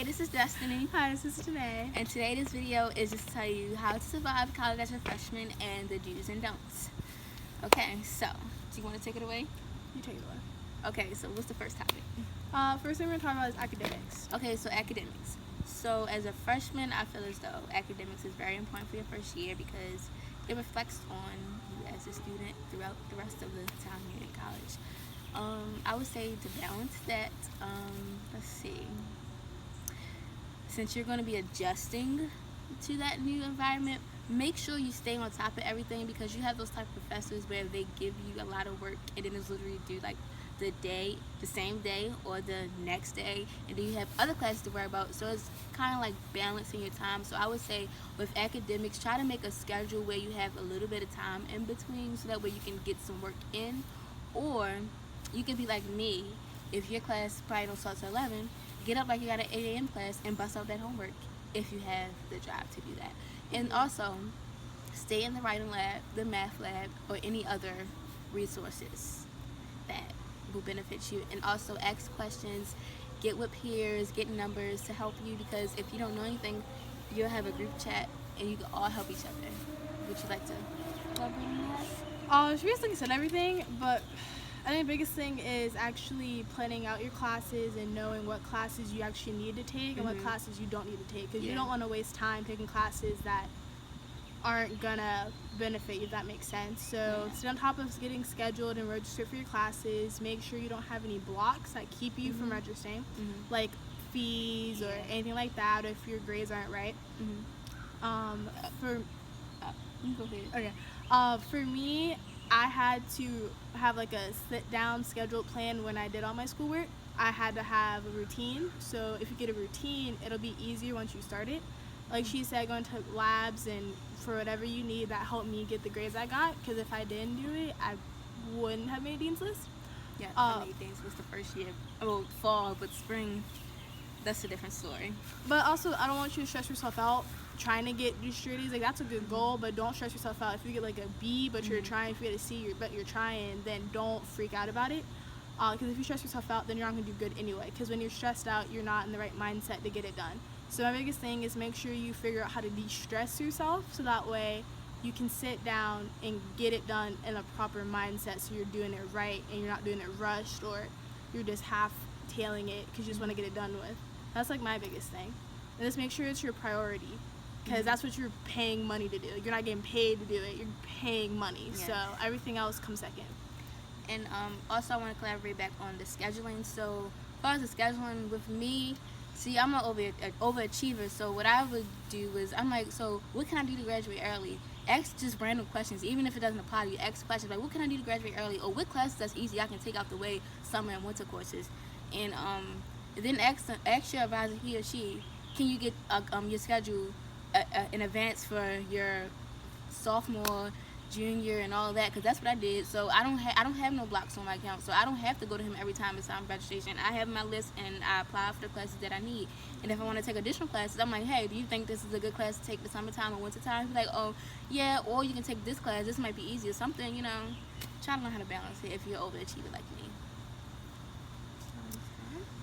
Hey, this is Destiny. Hi, this is Janae. And today this video is just to tell you how to survive college as a freshman and the do's and don'ts. Okay, so, do you want to take it away? You take it away. Okay, so what's the first topic? First thing we're going to talk about is academics. Okay, so academics. So as a freshman, I feel as though academics is very important for your first year because it reflects on you as a student throughout the rest of the time you're in college. I would say to balance that, let's see. Since you're going to be adjusting to that new environment, make sure you stay on top of everything because you have those type of professors where they give you a lot of work and then it's literally due like the same day or the next day, and then you have other classes to worry about, so it's kind of like balancing your time. So I would say with academics, try to make a schedule where you have a little bit of time in between so that way you can get some work in, or you can be like me. If your class probably don't start till 11, get up like you got an 8 a.m. class and bust out that homework if you have the drive to do that. And also stay in the writing lab, the math lab, or any other resources that will benefit you. And also ask questions, get with peers, get numbers to help you, because if you don't know anything, you'll have a group chat and you can all help each other. Would you like to elaborate on that? She basically said everything, but I think the biggest thing is actually planning out your classes and knowing what classes you actually need to take and what classes you don't need to take, because you don't want to waste time taking classes that aren't gonna benefit you, if that makes sense. So stay on top of getting scheduled and registered for your classes. Make sure you don't have any blocks that keep you from registering, like fees or anything like that, or if your grades aren't right. You go ahead. Okay. For me, I had to have like a sit-down scheduled plan when I did all my schoolwork. I had to have a routine. So if you get a routine, it'll be easier once you start it. Like she said, going to labs and for whatever you need, that helped me get the grades I got. Because if I didn't do it, I wouldn't have made Dean's List. Yeah, I made Dean's List the first year. Oh, fall, but spring, that's a different story. But also, I don't want you to stress yourself out trying to get these straighties. Like, that's a good goal, but don't stress yourself out. If you get like a B, but you're trying, if you get a C, but you're trying, then don't freak out about it. Because if you stress yourself out, then you're not going to do good anyway. Because when you're stressed out, you're not in the right mindset to get it done. So my biggest thing is make sure you figure out how to de-stress yourself, so that way you can sit down and get it done in a proper mindset, so you're doing it right and you're not doing it rushed, or you're just half-tailing it because you just want to get it done with. That's like my biggest thing. And just make sure it's your priority, because that's what you're paying money to do. You're not getting paid to do it, you're paying money. So everything else comes second. And also I want to collaborate back on the scheduling. So as far as the scheduling with me, see, I'm an overachiever, so what I would do is, I'm like, so what can I do to graduate early? Ask just random questions, even if it doesn't apply to you. Ask questions like, what can I do to graduate early? Or what classes that's easy I can take out the way, summer and winter courses? And then ask your advisor, he or she, can you get your schedule in advance for your sophomore, junior, and all of that, because that's what I did. So I don't have no blocks on my account, so I don't have to go to him every time it's time for registration. I have my list and I apply for the classes that I need. And if I want to take additional classes, I'm like, hey, do you think this is a good class to take the summertime or winter time? He's like, oh yeah, or you can take this class, this might be easier, something, you know. Try to learn how to balance it if you're an overachiever like me.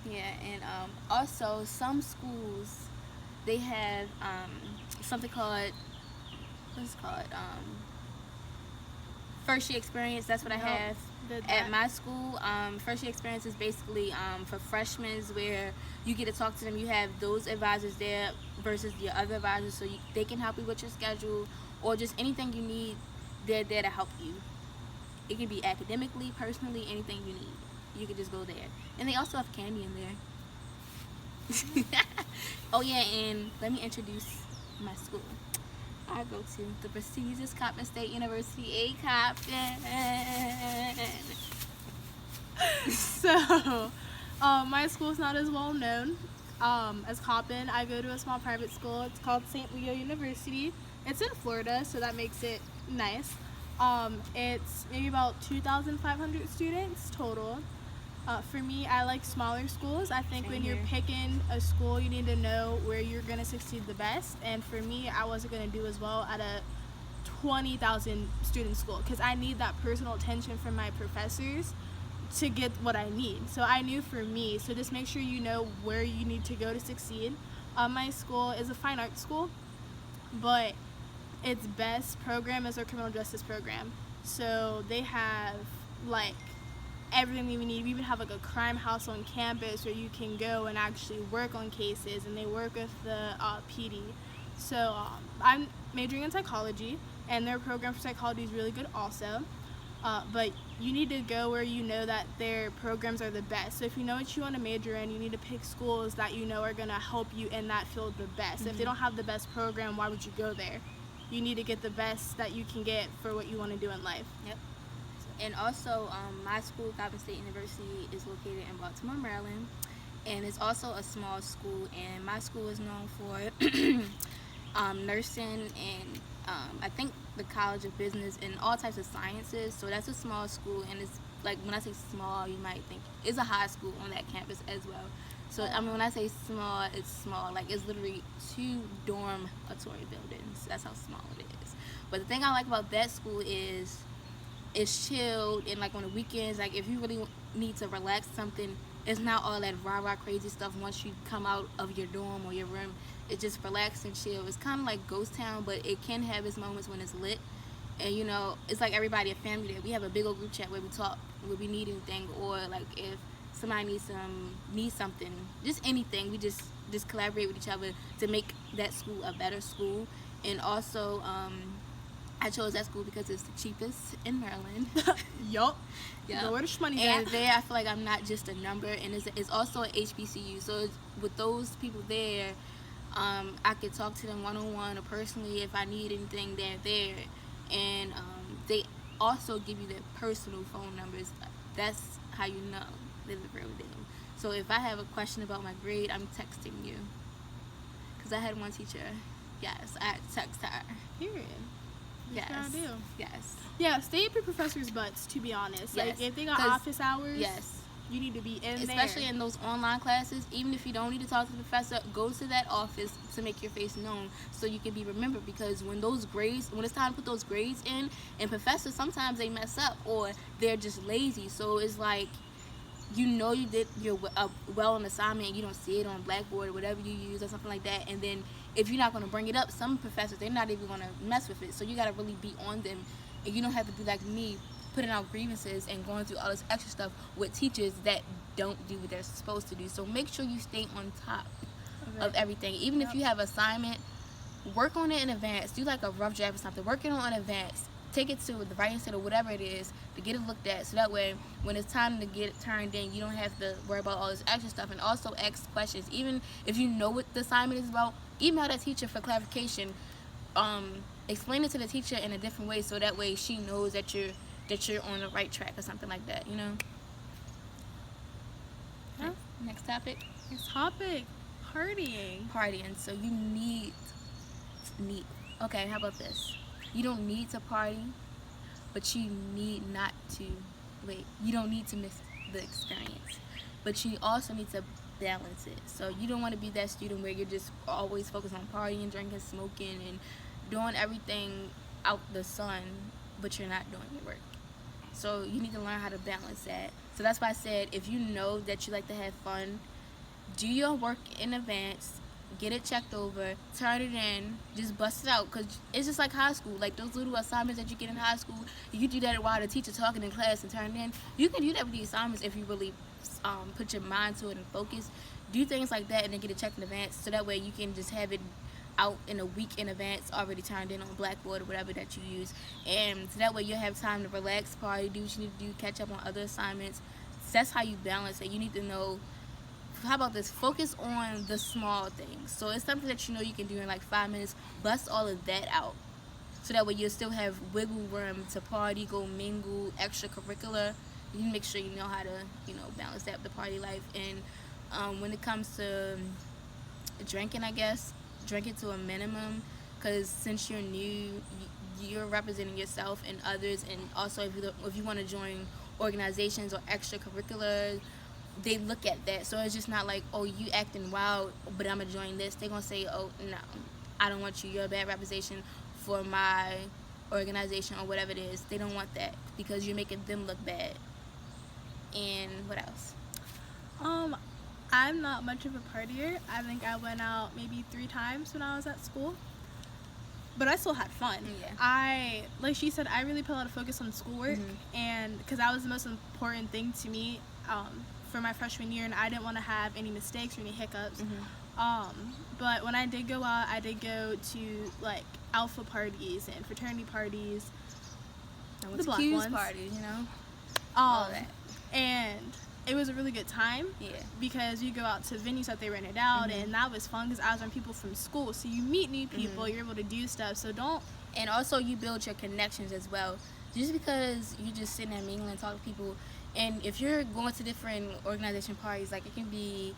Yeah. And also some schools, they have something called, what's it called, first year experience. That's what I have at my school. First year experience is basically for freshmen, where you get to talk to them. You have those advisors there versus your other advisors, so they can help you with your schedule or just anything you need. They're there to help you. It can be academically, personally, anything you need. You can just go there. And they also have candy in there. Oh yeah, and let me introduce my school. I go to the prestigious Coppin State University, Coppin. So, my school's not as well known as Coppin. I go to a small private school. It's called St. Leo University. It's in Florida, so that makes it nice. It's maybe about 2,500 students total. For me, I like smaller schools. I think when you're picking a school, you need to know where you're going to succeed the best. And for me, I wasn't going to do as well at a 20,000 student school, because I need that personal attention from my professors to get what I need. So I knew for me, so just make sure you know where you need to go to succeed. My school is a fine arts school, but its best program is our criminal justice program. So they have like everything that we need. We even have like a crime house on campus where you can go and actually work on cases, and they work with the PD. So I'm majoring in psychology, and their program for psychology is really good also. But you need to go where you know that their programs are the best. So if you know what you want to major in, you need to pick schools that you know are going to help you in that field the best. If they don't have the best program, why would you go there? You need to get the best that you can get for what you want to do in life. Yep. And also, my school, Coppin State University, is located in Baltimore, Maryland, and it's also a small school. And my school is known for nursing and I think the College of Business and all types of sciences. So that's a small school, and it's like, when I say small, you might think it's a high school on that campus as well. So I mean, when I say small, it's small. Like, it's literally 2 dormitory buildings. That's how small it is. But the thing I like about that school is it's chilled, and like on the weekends, like if you really need to relax something, it's not all that rah-rah crazy stuff once you come out of your dorm or your room. It's just relax and chill. It's kind of like ghost town, but it can have its moments when it's lit. And you know, it's like everybody a family there. We have a big old group chat where we talk when we need anything, or like if somebody needs something, just anything, we just collaborate with each other to make that school a better school. And also, I chose that school because it's the cheapest in Maryland. Yup. Yeah. Know where the money's And at. there, I feel like I'm not just a number, and it's also an HBCU. So with those people there, I could talk to them one-on-one or personally if I need anything. They're there, and they also give you their personal phone numbers. That's how you know they're the real deal. So if I have a question about my grade, I'm texting you. Because I had one teacher, yes, I had to text her. Period. Yes. That's what I do. Yes. Yeah, stay up your professors' butts, to be honest. Yes. Like, if they got 'Cause- office hours, Yes. you need to be in there. Especially in those online classes, even if you don't need to talk to the professor, go to that office to make your face known so you can be remembered. Because when it's time to put those grades in, and professors, sometimes they mess up or they're just lazy. So it's like, you know, you did your well on assignment, and you don't see it on Blackboard or whatever you use or something like that, and then if you're not going to bring it up, some professors, they're not even going to mess with it. So you got to really be on them, and you don't have to be like me, putting out grievances and going through all this extra stuff with teachers that don't do what they're supposed to do. So make sure you stay on top of everything. Even if you have assignment, work on it in advance. Do like a rough draft or something. Work it on in advance. Take it to the writing center or whatever it is to get it looked at, so that way when it's time to get it turned in, you don't have to worry about all this extra stuff. And also ask questions. Even if you know what the assignment is about, email that teacher for clarification. Explain it to the teacher in a different way, so that way she knows that you're on the right track or something like that, you know. Yeah. Next topic. Next topic, partying. So you need okay, how about this? You don't need to party, but you need not to you don't need to miss the experience, but you also need to balance it. So you don't want to be that student where you're just always focused on partying, drinking, smoking, and doing everything out the sun, but you're not doing your work. So you need to learn how to balance that. So that's why I said, if you know that you like to have fun, do your work in advance, get it checked over, turn it in, just bust it out. Because it's just like high school. Like those little assignments that you get in high school, you do that while the teacher's talking in class and turn it in. You can do that with the assignments if you really put your mind to it and focus. Do things like that and then get it checked in advance, so that way you can just have it out in a week in advance, already turned in on Blackboard or whatever that you use. And so that way you'll have time to relax, party, do what you need to do, catch up on other assignments. So that's how you balance it. You need to know, how about this, focus on the small things. So it's something that you know you can do in like 5 minutes, bust all of that out, so that way you'll still have wiggle room to party, go mingle, extracurricular. You make sure you know how to, balance that with the party life. And when it comes to drinking, I guess, drink it to a minimum, because since you're new, you're representing yourself and others. And also if you want to join organizations or extracurriculars, they look at that. So it's just not like, oh, you acting wild, but I'm gonna join this. They're gonna say, oh no, I don't want you, you're a bad representation for my organization or whatever it is. They don't want that, because you're making them look bad. And what else? I'm not much of a partier. I think I went out maybe 3 times when I was at school. But I still had fun. Yeah. Like she said, I really put a lot of focus on schoolwork, and because that was the most important thing to me for my freshman year, and I didn't want to have any mistakes or any hiccups. But when I did go out, I did go to like alpha parties and fraternity parties, The black Q's ones. parties, all that. And it was a really good time. Yeah. Because you go out to venues that they rented out, and that was fun because I was around people from school. So you meet new people, you're able to do stuff. So don't. And also you build your connections as well. Just because you just sitting there mingling and talking to people, and if you're going to different organization parties, like it can be,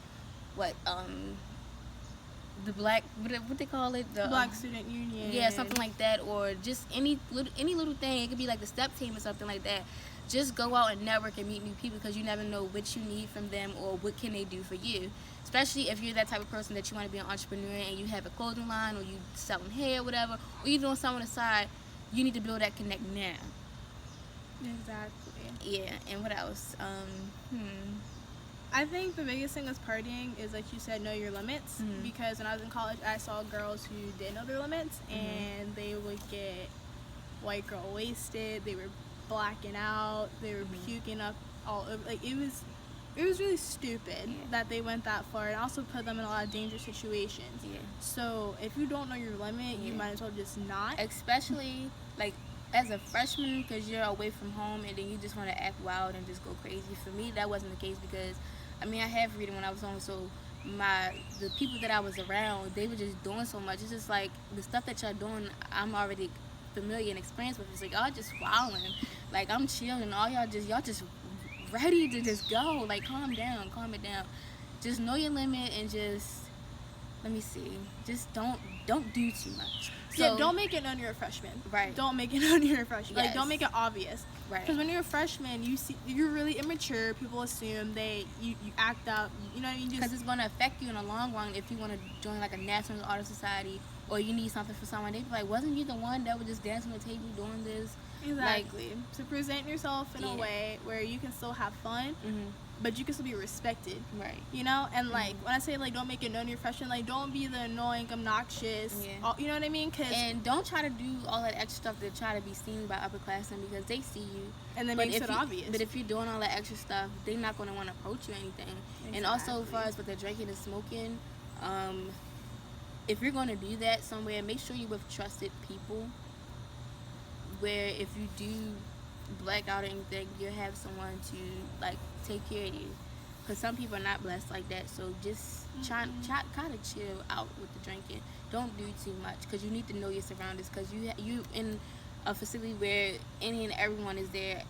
the black, what they call it, the Black Student Union. Yeah, something like that, or just any little thing. It could be like the step team or something like that. Just go out and network and meet new people because you never know what you need from them or what can they do for you. Especially if you're that type of person that you want to be an entrepreneur and you have a clothing line or you selling hair or whatever, or you're doing something on the side, you need to build that connect now. Exactly. Yeah, and what else? I think the biggest thing with partying is, like you said, know your limits. Because when I was in college, I saw girls who didn't know their limits, and they would get white girl wasted. They were blacking out. They were puking up all over. Like it was really stupid that they went that far, and also put them in a lot of dangerous situations. Yeah. So if you don't know your limit, you might as well just not. Especially like as a freshman, because you're away from home and then you just want to act wild and just go crazy. For me, that wasn't the case because I have freedom when I was home, so the people that I was around, they were just doing so much. It's just like the stuff that y'all doing, I'm already familiar and experienced with. It's like y'all just wilding, like I'm chilling, y'all just ready to just go. Like calm it down. Just know your limit and just just don't do too much. So, don't make it known you're a freshman. Right. Don't make it known you're a freshman. Yes. Like, don't make it obvious. Right. Because when you're a freshman, you're really immature. People assume you act up. You know what I mean? Because it's going to affect you in the long run if you want to join like a National Honor Society or you need something for someone. They be like, wasn't you the one that would just dance on the table doing this? Exactly. So present yourself in a way where you can still have fun, but you can still be respected. Right. You know? And like when I say like don't make it known you're a freshman, like don't be the annoying, obnoxious. You know what I mean? And don't try to do all that extra stuff to try to be seen by upperclassmen because they see you. And then makes it obvious. But if you're doing all that extra stuff, they're not going to want to approach you or anything. Exactly. And also as far as with the drinking and smoking, if you're going to do that somewhere, make sure you're with trusted people where if you do black out or anything, you'll have someone to like take care of you. Because some people are not blessed like that. So just try kind of chill out with the drinking. Don't do too much because you need to know your surroundings. Because you in a facility where any and everyone is there,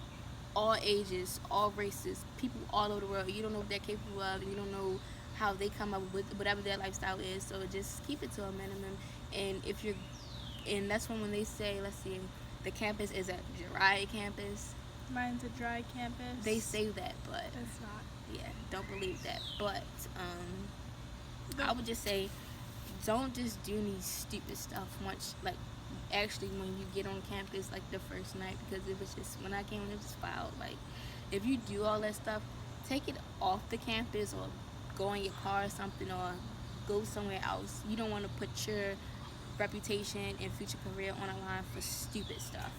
all ages, all races, people all over the world. You don't know what they're capable of, and you don't know how they come up with whatever their lifestyle is. So just keep it to a minimum. And that's when they say, let's see, the campus is a dry campus. Mine's a dry campus. They say that, but it's not. Yeah, don't believe that. But I would just say, don't just do any stupid stuff once, like, actually when you get on campus, like, the first night, because it was just, when I came in, it was foul. Like, if you do all that stuff, take it off the campus or go in your car or something or go somewhere else. You don't want to put your reputation and future career on the line for stupid stuff.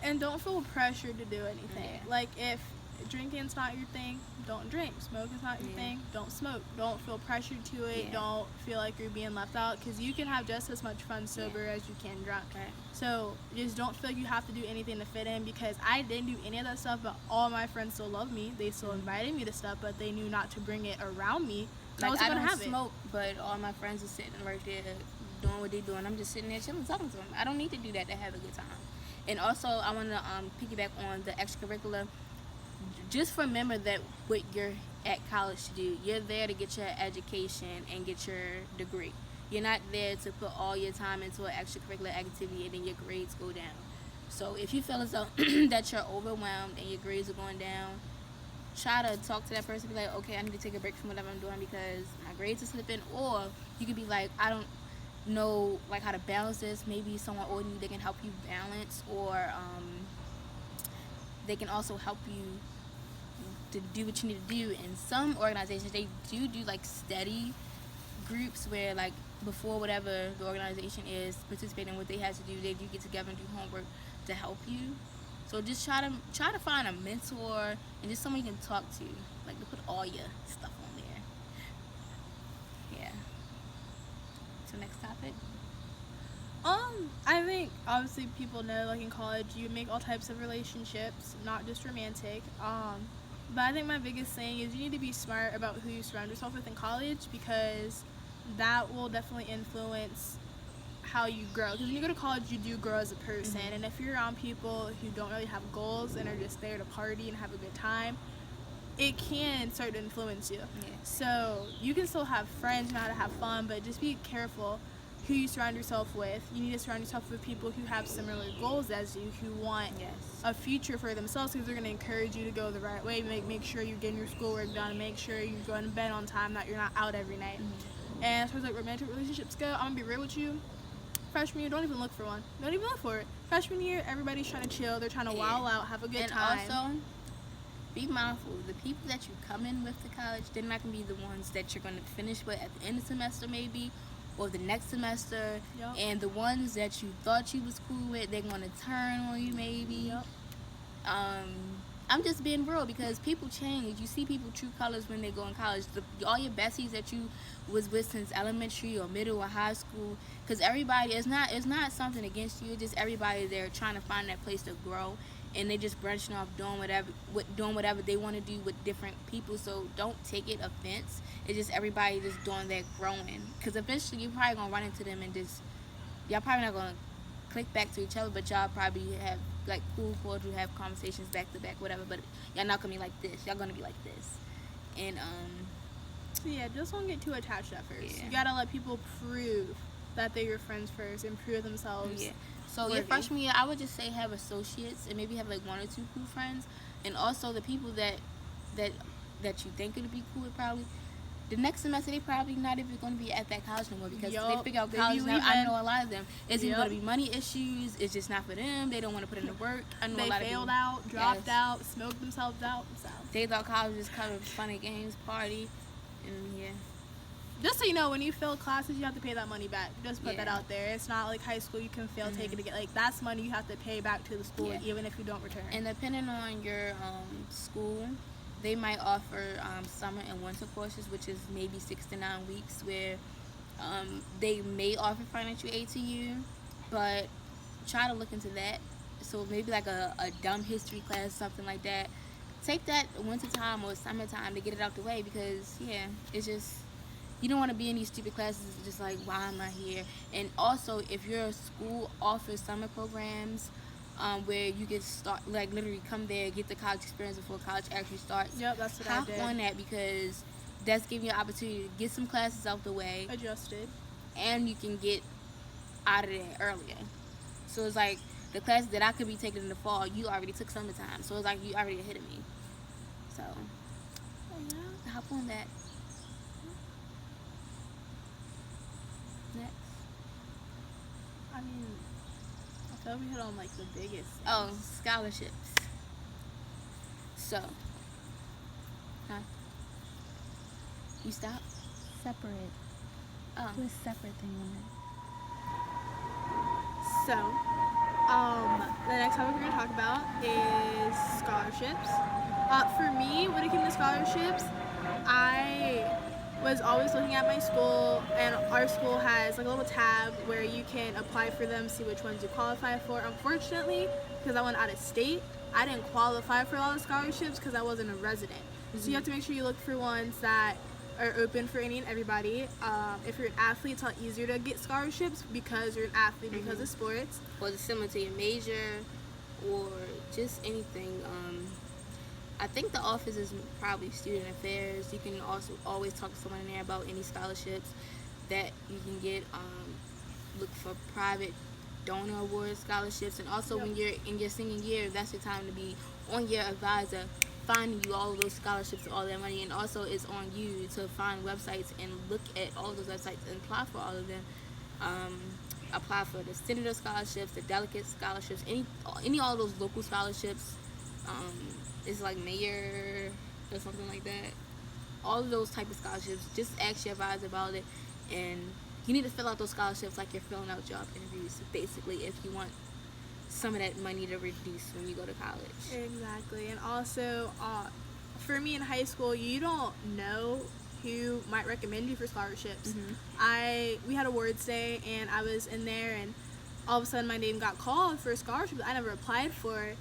And don't feel pressured to do anything. Yeah. Like, if drinking's not your thing, don't drink. Smoking's not your thing, don't smoke. Don't feel pressured to it. Yeah. Don't feel like you're being left out, because you can have just as much fun sober as you can drunk. Right. So just don't feel like you have to do anything to fit in, because I didn't do any of that stuff, but all my friends still love me. They still invited me to stuff, but they knew not to bring it around me. Like, I don't smoke, but all my friends are sitting right there doing what they're doing. I'm just sitting there chilling, talking to them. I don't need to do that to have a good time. And also, I want to piggyback on the extracurricular. Just remember that what you're at college to do, you're there to get your education and get your degree. You're not there to put all your time into an extracurricular activity and then your grades go down. So if you feel as though that you're overwhelmed and your grades are going down, try to talk to that person, be like, okay, I need to take a break from whatever I'm doing because my grades are slipping. Or you could be like, I don't know like how to balance this. Maybe someone older than you, they can help you balance, or they can also help you to do what you need to do. And some organizations, they do like study groups where, like, before whatever the organization is participating in what they have to do, they do get together and do homework to help you. So just try to find a mentor and just someone you can talk to, like, to put all your stuff on there. Yeah. So next topic. I think obviously people know, like, in college you make all types of relationships, not just romantic. But I think my biggest thing is you need to be smart about who you surround yourself with in college, because that will definitely influence how you grow. Because when you go to college, you do grow as a person. And if you're around people who don't really have goals and are just there to party and have a good time, it can start to influence you. Yeah. So you can still have friends, know how to have fun, but just be careful who you surround yourself with. You need to surround yourself with people who have similar goals as you, who want Yes. a future for themselves, because they're going to encourage you to go the right way. Make sure you're getting your schoolwork done, make sure you're going to bed on time, that you're not out every night. And as far as, like, romantic relationships go, I'm going to be real with you. Freshman year, don't even look for one. Don't even look for it. Freshman year, everybody's trying to chill. They're trying to wild out, have a good time. And also, be mindful. The people that you come in with to college, they're not going to be the ones that you're going to finish with at the end of the semester, maybe, or the next semester. Yep. And the ones that you thought you was cool with, they're going to turn on you, maybe. Yep. I'm just being real, because people change. You see people true colors when they go in college. All your besties that you was with since elementary or middle or high school, because everybody, it's not something against you. It's just everybody there trying to find that place to grow, and they just branching off doing whatever they want to do with different people. So don't take it offense. It's just everybody just doing that growing, because eventually you're probably gonna run into them and just, y'all probably not gonna click back to each other, but y'all probably have, like, cool, cordial, have conversations back to back, whatever. But y'all not gonna be like this. Y'all gonna be like this. And So yeah, just don't get too attached at first. Yeah. You gotta let people prove that they're your friends first and prove themselves. yeah. So your worthy. freshman year, I would just say have associates and maybe have, like, one or two cool friends, and also the people that you think it'll be cool with, probably the next semester they probably not even going to be at that college no more, because Yup, they figure out they college be now. I leaving. know a lot of them. It's either Yup. going to be money issues. It's just not for them. They don't want to put in the work. I know They a lot of failed people. out, dropped Yes. out, smoked themselves out. So They thought college was kind of fun and games, party, and yeah. just so you know, when you fail classes, you have to pay that money back. Just put that Yeah. out there. It's not like high school, you can fail, take it again. Like, that's money you have to pay back to the school, Yeah. even if you don't return. And depending on your school, they might offer summer and winter courses, which is maybe 6 to 9 weeks, where they may offer financial aid to you, but try to look into that. So maybe like a dumb history class, something like that. Take that winter time or summertime to get it out the way, because yeah, it's just, you don't want to be in these stupid classes. It's just like, why am I here? And also, if your school offers summer programs, where you can start, like, literally come there, get the college experience before college actually starts. Yep, that's what I Hop did. on that, because that's giving you an opportunity to get some classes out the way, Adjusted. and you can get out of there earlier. So it's like the classes that I could be taking in the fall, you already took summertime. So it's like you already ahead of me. So Yeah. hop on that. Next. I mean, I thought we hit on, like, the biggest things. Oh, scholarships. So, you stop? Separate. Oh. Do a separate thing on it. So, the next topic we're going to talk about is scholarships. For me, when it came to scholarships, I was always looking at my school, and our school has, like, a little tab where you can apply for them, see which ones you qualify for. Unfortunately, because I went out of state, I didn't qualify for a lot of scholarships because I wasn't a resident. So you have to make sure you look for ones that are open for any and everybody. If you're an athlete, it's a lot easier to get scholarships because you're an athlete because of sports. Or it's similar to your major, or just anything. I think the office is probably student affairs. You can also always talk to someone in there about any scholarships that you can get. Look for private donor award scholarships, and also when you're in your senior year, that's your time to be on your advisor finding you all of those scholarships and all that money. And also it's on you to find websites and look at all of those websites and apply for all of them. Apply for the senator scholarships, the delegate scholarships, any all those local scholarships. It's like mayor, or something like that. All of those type of scholarships, just ask your advisor about it, and you need to fill out those scholarships like you're filling out job interviews, basically, if you want some of that money to reduce when you go to college. Exactly. And also, for me in high school, you don't know who might recommend you for scholarships. We had awards day, and I was in there, and all of a sudden my name got called for a scholarship that I never applied for,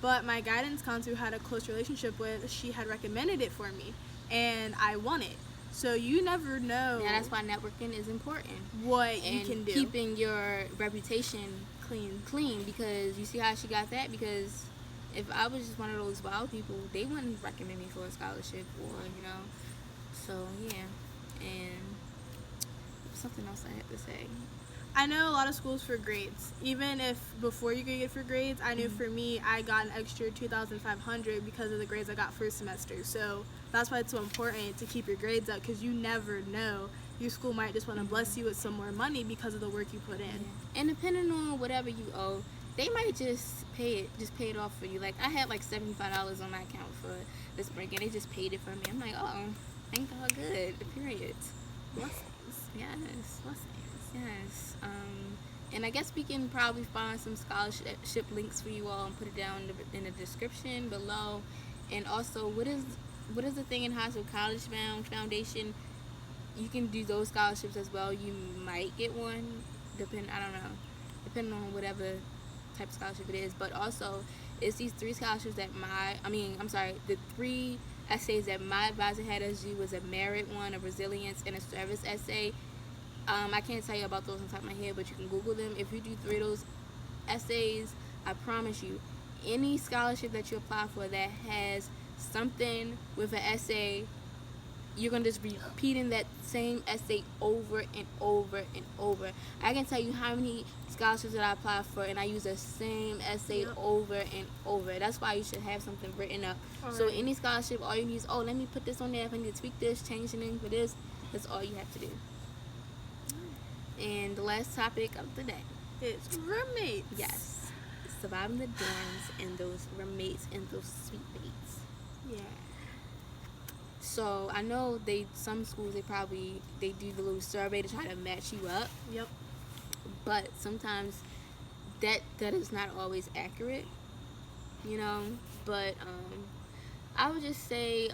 but my guidance counselor who had a close relationship with, she had recommended it for me, and I won it. So you never know. Yeah, that's why networking is important. What and you can do. Keeping your reputation clean, because you see how she got that. Because if I was just one of those wild people, they wouldn't recommend me for a scholarship, or So yeah, and something else I had to say. I know a lot of schools for grades. Even if before you could get for grades, I knew for me, I got an extra 2,500 because of the grades I got first semester. So that's why it's so important to keep your grades up, because you never know. Your school might just want to bless you with some more money because of the work you put in. Yeah. And depending on whatever you owe, they might just pay it off for you. Like, I had like $75 on my account for this break, and they just paid it for me. I'm like, oh, thank God, good. Period. Blessings. Yes, blessings. Yes. And I guess we can probably find some scholarship links for you all and put it down in the description below. And also, what is the thing in high school? College Foundation. You can do those scholarships as well. You might get one, depending on whatever type of scholarship it is. But also, it's these 3 scholarships that the 3 essays that my advisor had us do was a merit one, a resilience, and a service essay. I can't tell you about those on top of my head, but you can Google them. If you do 3 of those essays, I promise you, any scholarship that you apply for that has something with an essay, you're going to just be repeating that same essay over and over and over. I can tell you how many scholarships that I applied for, and I use the same essay over and over. That's why you should have something written up. So any scholarship, all you need is, let me put this on there. If I need to tweak this, change the name for this, that's all you have to do. And the last topic of the day. It's roommates. Yes. Surviving the dorms and those roommates and those sweet mates. Yeah. So I know some schools they do the little survey to try to match you up. Yep. But sometimes that is not always accurate, But I would just say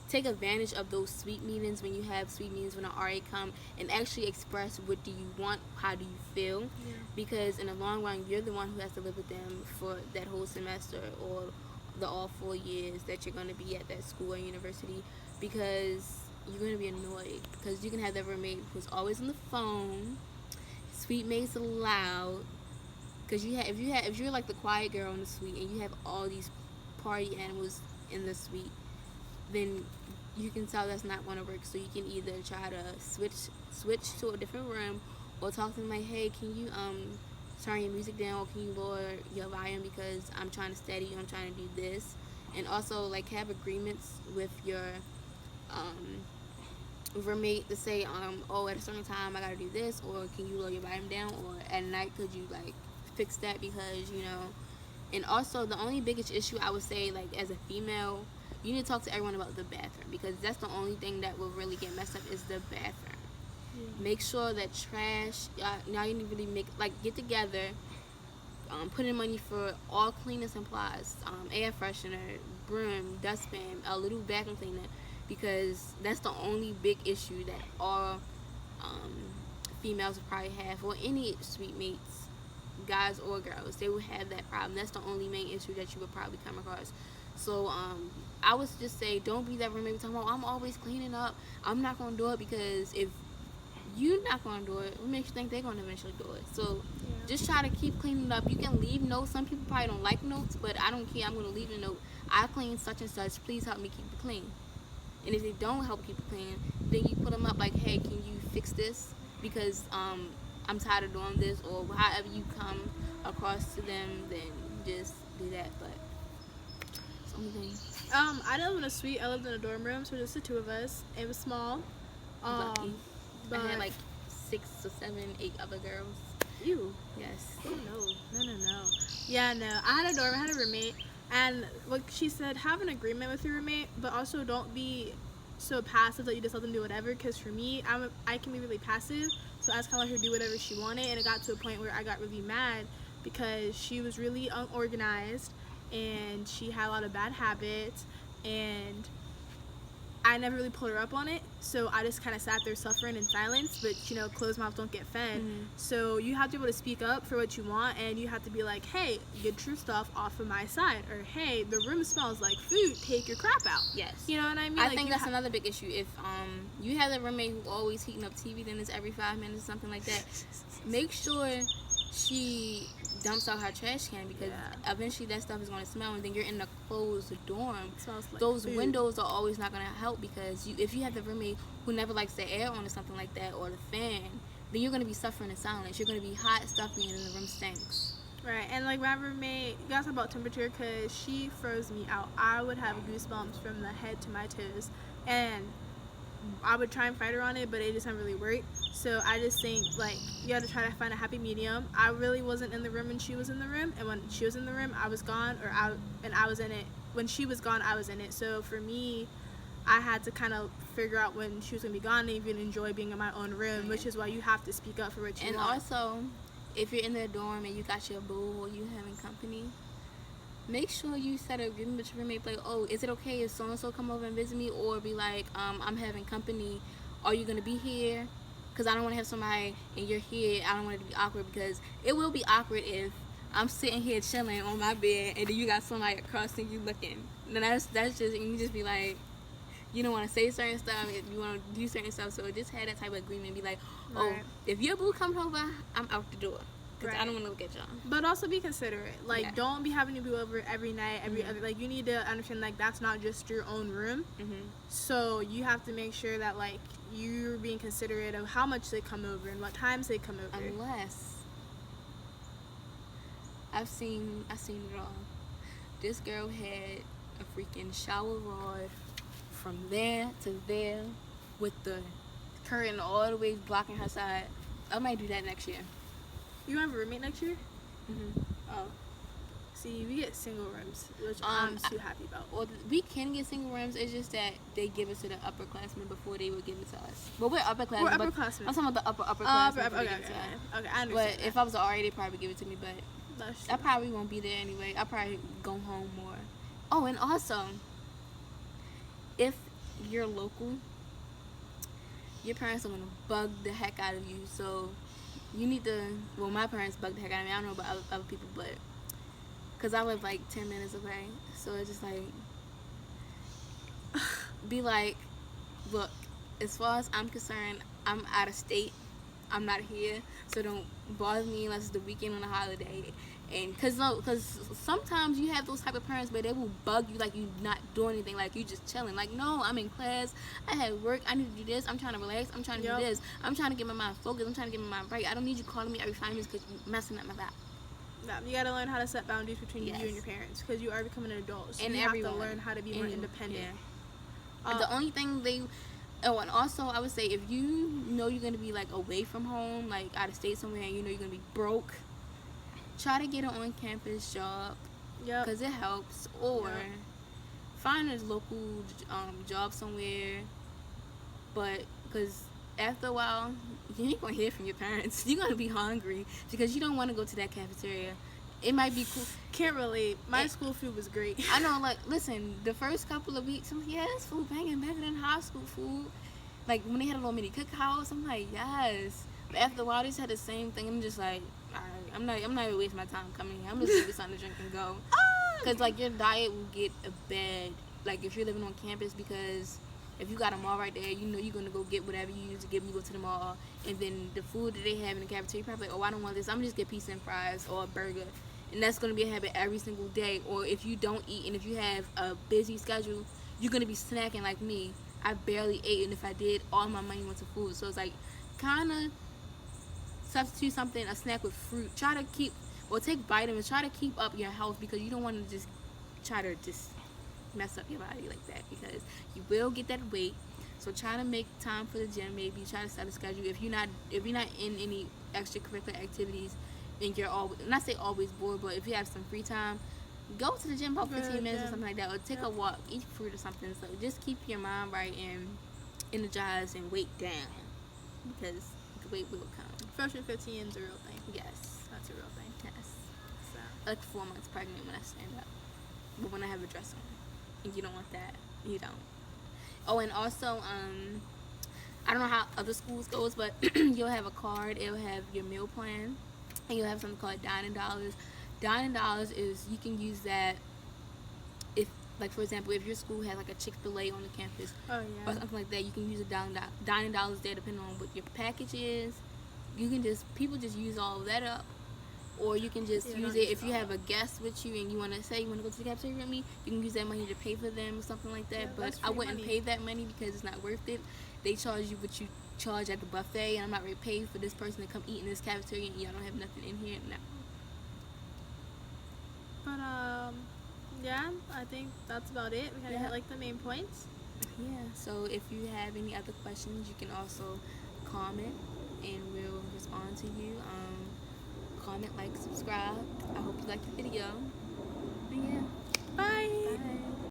take advantage of those sweet meetings when you have sweet meetings when an RA come and actually express what do you want, how do you feel, because in the long run you're the one who has to live with them for that whole semester or all 4 years that you're going to be at that school or university, because you're going to be annoyed because you can have that roommate who's always on the phone, sweet mates loud, because if you're like the quiet girl in the suite and you have all these party animals in the suite, then you can tell that's not going to work. So you can either try to switch to a different room, or talk to them like, hey, can you turn your music down, or can you lower your volume because I'm trying to study, I'm trying to do this. And also like have agreements with your roommate to say at a certain time I gotta do this, or can you lower your volume down, or at night could you like fix that, because and also the only biggest issue I would say, like as a female, you need to talk to everyone about the bathroom, because that's the only thing that will really get messed up is the bathroom. Make sure that trash, now you need to really get together, put in money for all cleaning supplies, air freshener, broom, dustpan, a little vacuum cleaner, because that's the only big issue that all females will probably have, or any sweet mates, guys or girls, they will have that problem. That's the only main issue that you would probably come across. So I would just say, don't be that roommate talking about, I'm always cleaning up, I'm not going to do it, because if you're not going to do it, what makes you think they're going to eventually do it? So just try to keep cleaning up. You can leave notes. Some people probably don't like notes, but I don't care. I'm going to leave a note. I clean such and such. Please help me keep it clean. And if they don't help keep it clean, then you put them up like, hey, can you fix this? Because I'm tired of doing this, or however you come across to them, then just do that. But I didn't live in a suite. I lived in a dorm room, so just the 2 of us. It was small. Lucky. But I had like 6 or 7, 8 other girls. Ew. Yes. Oh, no. Yeah, no. I had a dorm. I had a roommate. And like she said, have an agreement with your roommate, but also don't be so passive that you just let them do whatever. Because for me, I can be really passive, so I just kind of let her do whatever she wanted, and it got to a point where I got really mad because she was really unorganized and she had a lot of bad habits, and I never really pulled her up on it, so I just kind of sat there suffering in silence. But you know, closed mouths don't get fed. So you have to be able to speak up for what you want, and you have to be like, hey, get your stuff off of my side, or hey, the room smells like food, take your crap out. Yes. You know what I mean? I Like, think you that's another big issue. If you have a roommate who always heating up TV dinners every 5 minutes or something like that, make sure she dumps out her trash can, because eventually that stuff is going to smell, and then you're in a closed dorm. It smells like Those food. windows are always not going to help, because if you have the roommate who never likes the air on or something like that, or the fan, then you're going to be suffering in silence. You're going to be hot, stuffy, and then the room stinks. Right, and like my roommate, you guys talk about temperature, because she froze me out. I would have goosebumps from the head to my toes, and I would try and fight her on it, but it just didn't really work. So I just think, like, you have to try to find a happy medium. I really wasn't in the room when she was in the room, and when she was in the room, I was gone, and I was in it. When she was gone, I was in it. So for me, I had to kind of figure out when she was going to be gone and even enjoy being in my own room, which is why you have to speak up for what you And want. also, if you're in the dorm and you got your boo or you having company, make sure you set an agreement with your roommate, like, oh, is it okay if so-and-so come over and visit me? Or be like, I'm having company. Are you going to be here? Because I don't want to have somebody and you're here. I don't want it to be awkward, because it will be awkward if I'm sitting here chilling on my bed and then you got somebody across and you looking. Then that's just, and you just be like, you don't want to say certain stuff, you want to do certain stuff. So just have that type of agreement. Be like, oh, Right. if your boo comes over, I'm out the door, because Right. I don't want to look at y'all. But also be considerate. Like, Yeah. don't be having to be over every night, every other. Like, you need to understand, like, that's not just your own room. So you have to make sure that, like, you're being considerate of how much they come over and what times they come over. Unless I've seen it all. This girl had a freaking shower rod from there to there with the curtain all the way blocking her side. I might do that next year. You have a roommate next year? Mm-hmm. Oh. See, we get single rooms, which I'm too happy about. Well, we can get single rooms. It's just that they give it to the upperclassmen before they would give it to us. But we're upperclassmen. We're but upperclassmen. I'm talking about the upperclassmen. Okay, I understand. But if I was already, they'd probably give it to me. But That's I true. probably won't be there anyway. I'll probably go home more. Oh, and also, if you're local, your parents are going to bug the heck out of you. So you need to, well, my parents bug the heck out of me. I don't know about other people, but because I live like 10 minutes away. So it's just like, be like, look, as far as I'm concerned, I'm out of state. I'm not here. So don't bother me unless it's the weekend on a holiday. And because sometimes you have those type of parents where they will bug you like you not doing anything, like you just chilling. Like, no, I'm in class, I have work, I need to do this, I'm trying to relax, I'm trying to do this, I'm trying to get my mind focused, I'm trying to get my mind right. I don't need you calling me every 5 minutes because you're messing up my vibe. No, you gotta learn how to set boundaries between Yes. you and your parents, because you are becoming an adult. So And you everyone. have to learn how to be more And- independent. yeah. The only thing and also I would say, if you know you're gonna be like away from home, like out of state somewhere, and you know you're gonna be broke, try to get an on-campus job, Yep. because it helps, or Yep. find a local job somewhere. But because after a while, you ain't gonna hear from your parents. You're gonna be hungry because you don't want to go to that cafeteria. It might be cool. Can't relate. My And- school food was great. I know, like, listen, the first couple of weeks, I'm like, yeah, this food banging better than high school food. Like, when they had a little mini cookhouse, I'm like, yes. But after a while, they just had the same thing. I'm just like, all right, I'm not even wasting my time coming here. I'm just gonna get something to drink and go. Because, like, your diet will get bad, like, if you're living on campus, because if you got a mall right there, you know you're going to go get whatever you use to get when you go to the mall. And then the food that they have in the cafeteria, you're probably like, oh, I don't want this. I'm going to just get pizza and fries or a burger. And that's going to be a habit every single day. Or if you don't eat and if you have a busy schedule, you're going to be snacking like me. I barely ate, and if I did, all my money went to food. So it's like, kind of substitute something, a snack with fruit. Try to keep, or take vitamins. Try to keep up your health, because you don't want to just try to just mess up your body like that, because you will get that weight. So try to make time for the gym. Maybe try to set a schedule. If you're not in any extracurricular activities, and you're always, not say always bored, but if you have some free time, go to the gym about Go to 15 the minutes or gym. something like that, or take a Yep. walk, eat fruit or something. So just keep your mind right and energized and weight down, because the weight will come. Freshman 15 is a real thing. Yes, That's a real thing. yes. So. Like 4 months pregnant when I stand up, but when I have a dress on, and you don't want that, you don't. Oh, and also, I don't know how other schools goes, but you'll have a card. It'll have your meal plan, and you'll have something called Dining Dollars. Dining Dollars is, you can use that if, like, for example, if your school has like a Chick-fil-A on the campus Oh or yeah. something like that, you can use a Dining Dollars there depending on what your package is. You can just, people just use all of that up. Or you can just Yeah, use don't it use if it you all have a guest with you and you want to say you want to go to the cafeteria with me, you can use that money to pay for them or something like that. Yeah, But that's I free wouldn't money. pay that money because it's not worth it. They charge you what you charge at the buffet, and I'm not ready to pay for this person to come eat in this cafeteria and y'all don't have nothing in here. No. But yeah, I think that's about it. We kind of Yeah. hit like the main points. Yeah, so if you have any other questions, you can also comment and we'll respond to you. Comment, like, subscribe. I hope you liked the video.